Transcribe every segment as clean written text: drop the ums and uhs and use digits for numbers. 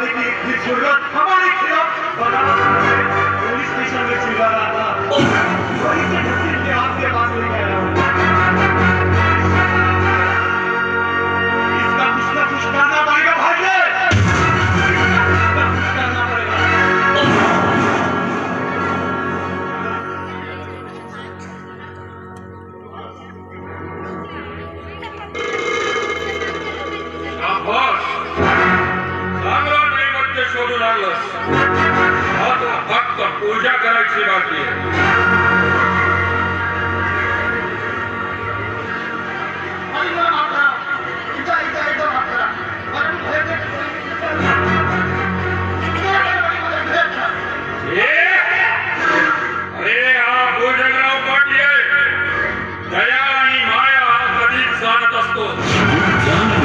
इरादे की इतनी जरूरत हमारे खिलाफ पुलिस स्टेशन में चिल्ला रहा था, वही से नसीब के हाथ से बात लेके आया हूं। इसका कुछ ना कुछ करना पड़ेगा भाई, इसका कुछ करना पड़ेगा। शोधू लागलंस, आता फक्त पूजा करायची बाकी आहे. अरे हा भोजनराव पाटील आहे. दया आणि माया हा कधीच जाणत असतो.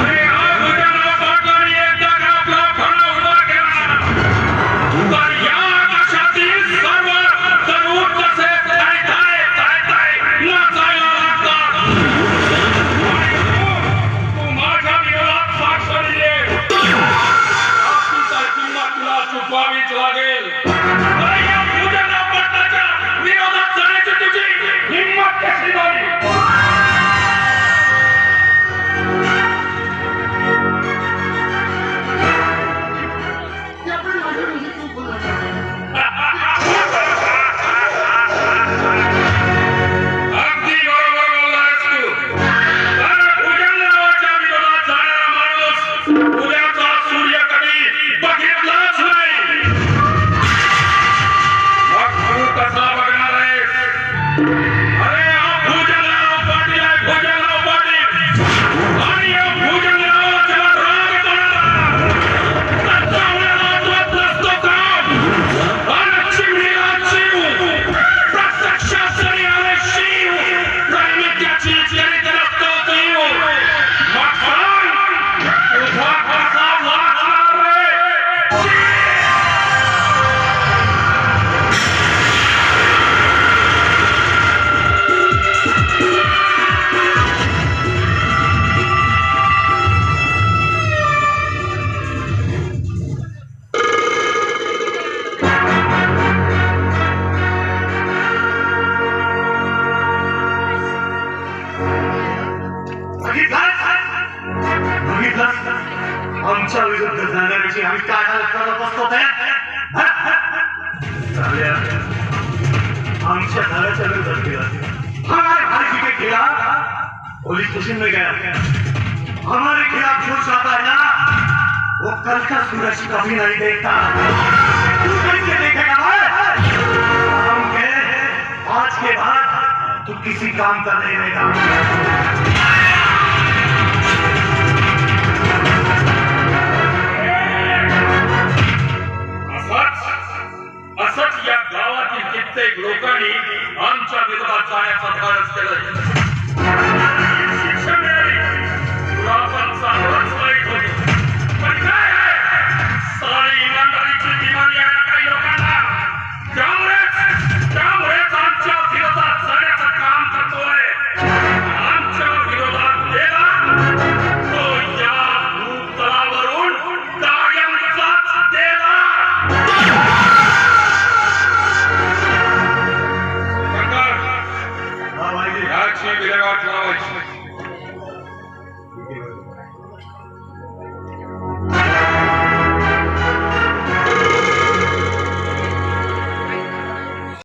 अरे हा भोजनराव पाटलांनी एकदा आपला फळा उभा केला तर या आकाशातील सर्व तरुण कसे काय नाचायला लागतात. तू माझ्या विरोधात साक्ष दिली, आपली तर किंमत तुला चुकवावीच लागेल. अरे या भोजनराव पाटलाच्या विरोधात जाण्याची तुझी हिंमत कशी झाली? आमच्या विरुद्ध जाण्याची आम्ही काय करत असतो आमच्या घराच्या विरुद्ध केला. हमारे भाई के खिलाफ पुलिस स्टेशन में गया, हमारे खिलाफ जो चाहता है ना वो कल का सूरज कभी नहीं देखता. तू कैसे देखेगा भाई? हम कह आज के बाद तू किसी काम का नहीं रहेगा.